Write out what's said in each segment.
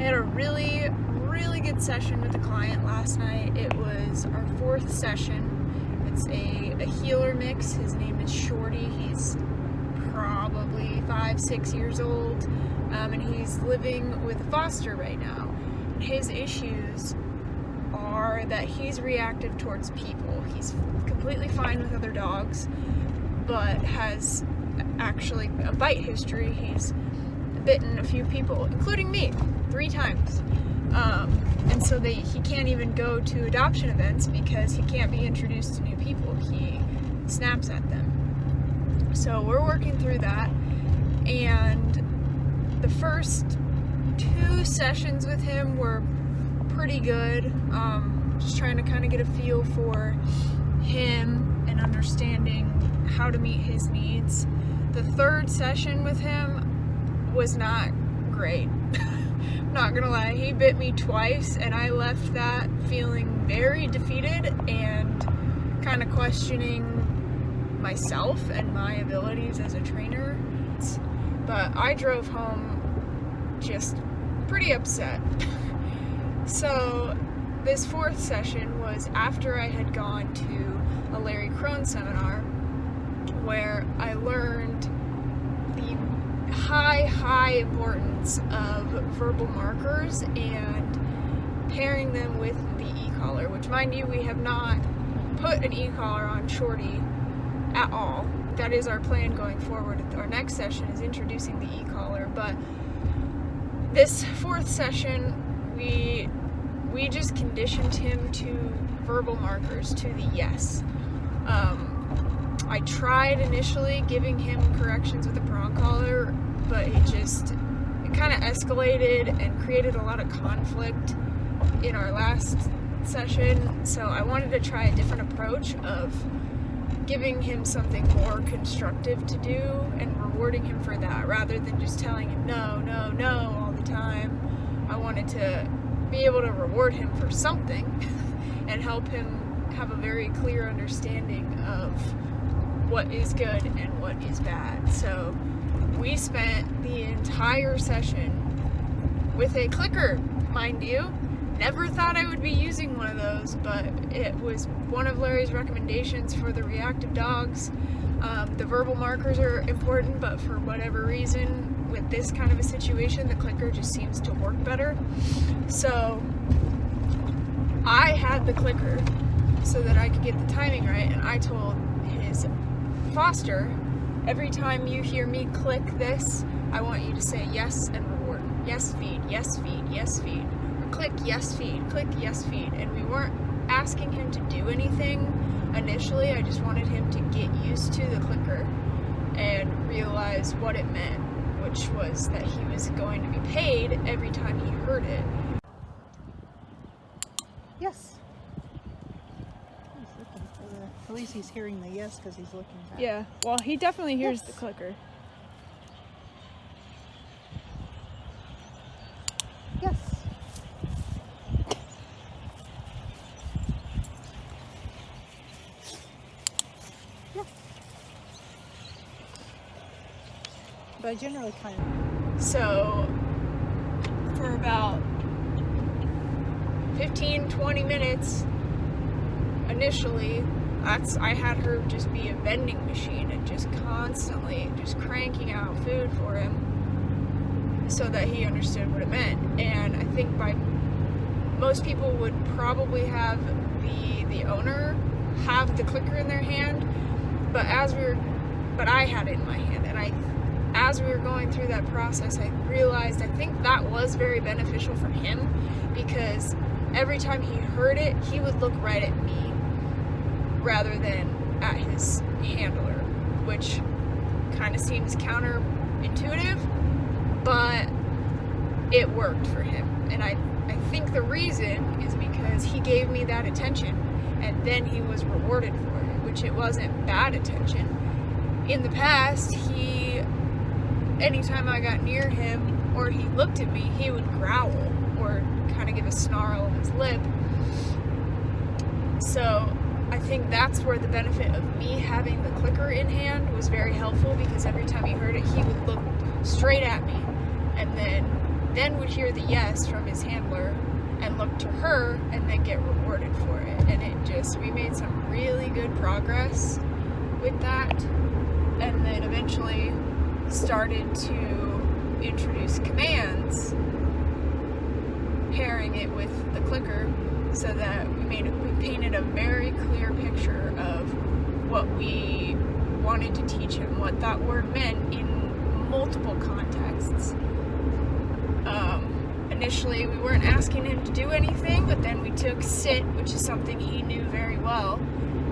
had a really, really good session with the client last night. It was our 4th session. It's a healer mix. His name is Shorty. He's probably 5-6 years old, and he's living with a foster right now. His issues are that he's reactive towards people. He's completely fine with other dogs, but has actually a bite history. He's bitten a few people, including me, 3 times. And so he can't even go to adoption events because he can't be introduced to new people. He snaps at them. So we're working through that, and the first 2 sessions with him were pretty good. Just trying to kind of get a feel for him and understanding how to meet his needs. The 3rd session with him was not great. Not gonna lie, he bit me twice, and I left that feeling very defeated and kind of questioning myself and my abilities as a trainer. But I drove home just pretty upset. So this 4th session was after I had gone to a Larry Krohn seminar where I learned the high importance of verbal markers and pairing them with the e-collar, which, mind you, we have not put an e-collar on Shorty at all. That is our plan going forward. Our next session is introducing the e-collar, but this 4th session we just conditioned him to verbal markers, to the yes. I tried initially giving him corrections with a prong collar, but it kind of escalated and created a lot of conflict in our last session. So I wanted to try a different approach of giving him something more constructive to do and rewarding him for that, rather than just telling him no all the time. I wanted to be able to reward him for something and help him have a very clear understanding of what is good and what is bad. So we spent the entire session with a clicker, mind you. Never thought I would be using one of those, but it was one of Larry's recommendations for the reactive dogs. The verbal markers are important, but for whatever reason, with this kind of a situation, the clicker just seems to work better. So I had the clicker so that I could get the timing right, and I told his foster, every time you hear me click this, I want you to say yes and reward. Yes feed, yes feed, yes feed. Or click yes feed, click yes feed. And we weren't asking him to do anything initially. I just wanted him to get used to the clicker and realize what it meant, which was that he was going to be paid every time he heard it. Yes. He's looking for the, at least he's hearing the yes because he's looking back. Yeah, well, he definitely hears Yes. the clicker. Yes. Yes. But I generally kind of... So for about 15-20 minutes initially, I had her just be a vending machine and just constantly just cranking out food for him so that he understood what it meant. And I think most people would probably have the owner have the clicker in their hand, but I had it in my hand, and as we were going through that process, I realized I think that was very beneficial for him, because every time he heard it, he would look right at me rather than at his handler, which kind of seems counterintuitive, but it worked for him. And I think the reason is because he gave me that attention, and then he was rewarded for it, which it wasn't bad attention. In the past, anytime I got near him or he looked at me, he would growl or kind of give a snarl of his lip. So I think that's where the benefit of me having the clicker in hand was very helpful, because every time he heard it, he would look straight at me and then then would hear the yes from his handler and look to her and then get rewarded for it. And we made some really good progress with that, and then eventually started to introduce commands, pairing it with the clicker, so that we painted a very clear picture of what we wanted to teach him, what that word meant in multiple contexts. Initially, we weren't asking him to do anything, but then we took sit, which is something he knew very well,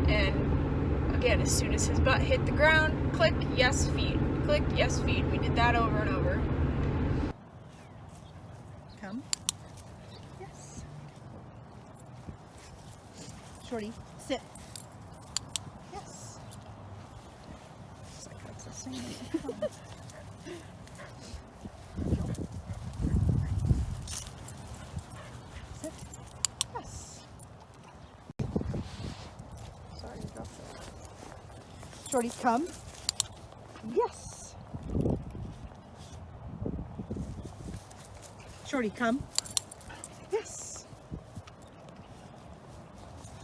and again, as soon as his butt hit the ground, click, yes, feed. Click, yes, feed. We did that over and over. Come. Yes. Shorty, sit. Yes. It's like that's the same as the phone. Sit. Yes. Sorry, I dropped that. Shorty, come. Yes. Shorty, come. Yes.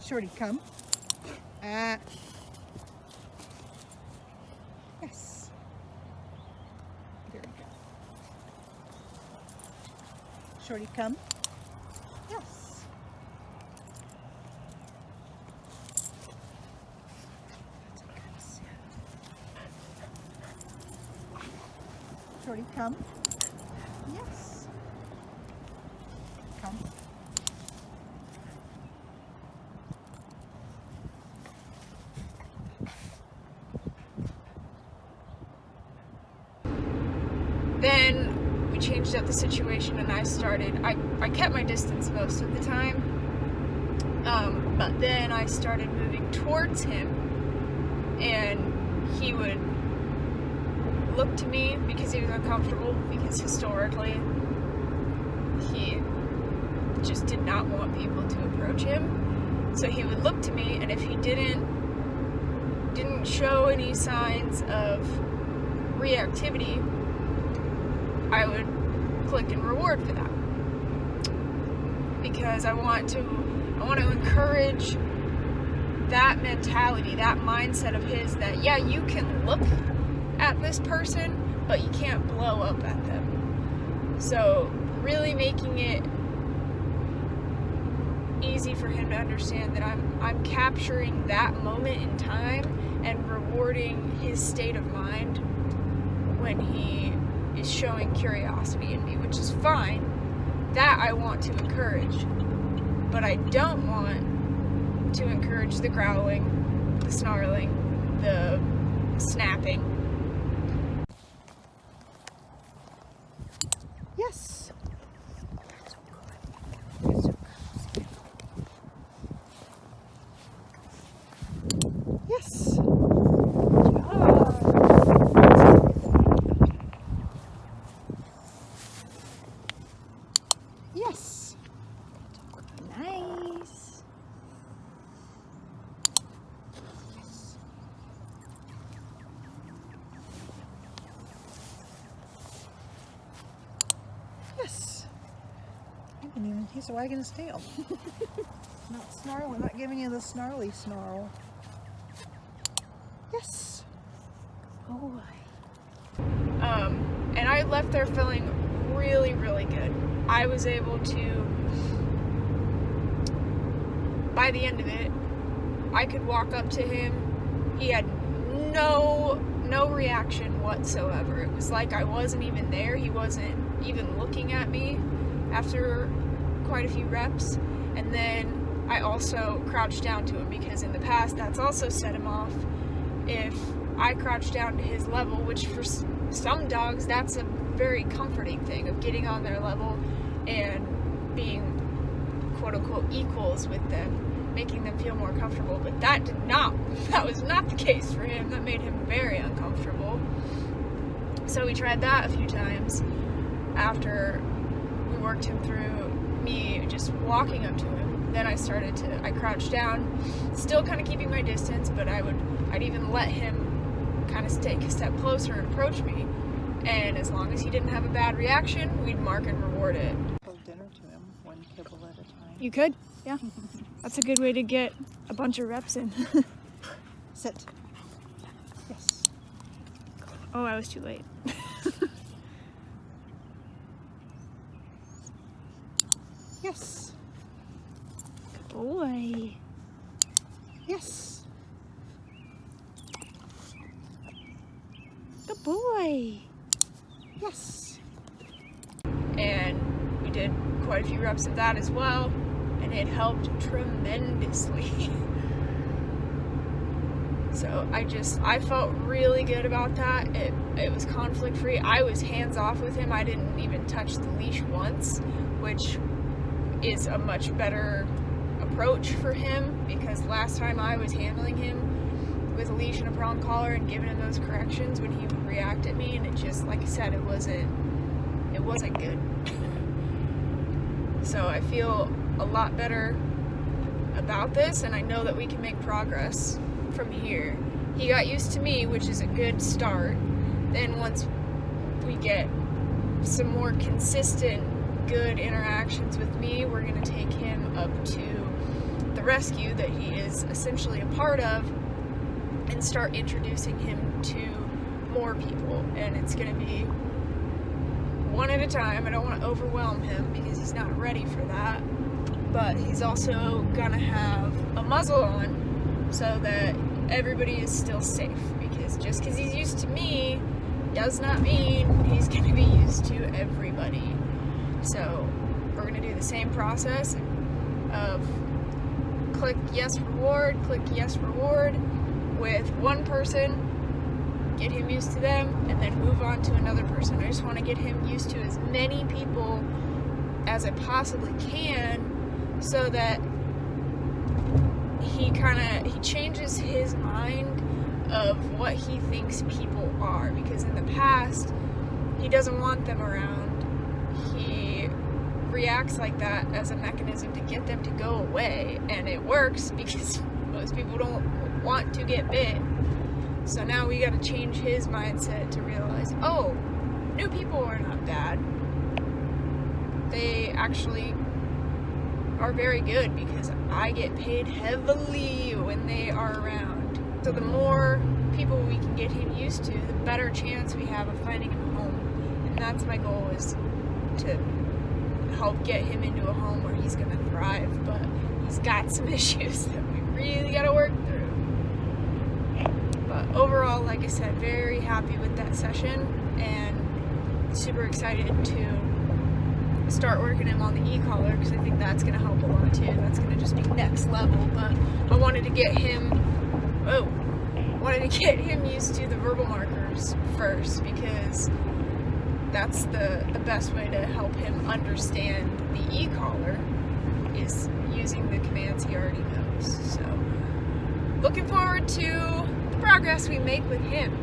Shorty, come. Yes. There we go. Shorty, come. Yes. That's a good sit. Shorty, come. Yes. Come. Then we changed up the situation, and I kept my distance most of the time, but then I started moving towards him, and he would look to me because he was uncomfortable, because historically he just did not want people to approach him. So he would look to me, and if he didn't show any signs of reactivity, I would click and reward for that, because I want to encourage that mentality, that mindset of his, that yeah, you can look at this person, but you can't blow up at them. So really making it easy for him to understand that I'm capturing that moment in time and rewarding his state of mind when he is showing curiosity in me, which is fine. That I want to encourage, but I don't want to encourage the growling, the snarling, the snapping. Yes. Yes. Yes. Nice. Yes. He's wagging his tail. Not snarling, not giving you the snarly snarl. Yes. Oh. And I left there feeling really, really good. I was able to, by the end of it, I could walk up to him. He had no reaction whatsoever. It was like I wasn't even there. He wasn't even looking at me after quite a few reps. And then I also crouched down to him, because in the past that's also set him off. If I crouch down to his level, which for some dogs that's a very comforting thing, of getting on their level and being quote-unquote equals with them, making them feel more comfortable, but that was not the case for him. That made him very uncomfortable. So we tried that a few times after we worked him through me just walking up to him. Then I crouched down, still kind of keeping my distance, but I'd even let him kind of take a step closer and approach me, and as long as he didn't have a bad reaction, we'd mark and reward it. Hold dinner to him, one kibble at a time. You could, yeah. That's a good way to get a bunch of reps in. Sit. Yes. Oh, I was too late. Yes. Good boy. Yes. Good boy. Yes. And we did quite a few reps of that as well, and it helped tremendously. So I felt really good about that. It was conflict free. I was hands off with him. I didn't even touch the leash once, which is a much better approach for him, because last time I was handling him with a leash and a prong collar and giving him those corrections when he would react at me, and it just, like I said, it wasn't good. So I feel a lot better about this, and I know that we can make progress from here. He got used to me, which is a good start. Then once we get some more consistent good interactions with me, we're going to take him up to the rescue that he is essentially a part of and start introducing him to more people. And it's going to be one at a time. I don't want to overwhelm him because he's not ready for that, but he's also going to have a muzzle on so that everybody is still safe, because just because he's used to me does not mean he's going to be used to everybody. So we're going to do the same process of click yes reward with one person, get him used to them, and then move on to another person. I just want to get him used to as many people as I possibly can, so that he changes his mind of what he thinks people are, because in the past he doesn't want them around. He reacts like that as a mechanism to get them to go away, and it works because most people don't want to get bit. So now we got to change his mindset to realize, oh, new people are not bad. They actually are very good because I get paid heavily when they are around. So the more people we can get him used to, the better chance we have of finding him a home. And that's my goal, is to help get him into a home where he's going to thrive. But he's got some issues that we really got to work through. But overall, like I said, very happy with that session and super excited to start working him on the e-collar, because I think that's going to help a lot too. That's going to just be next level. But I wanted to get him used to the verbal markers first, because that's the best way to help him understand the e-collar, is using the commands he already knows. So looking forward to the progress we make with him.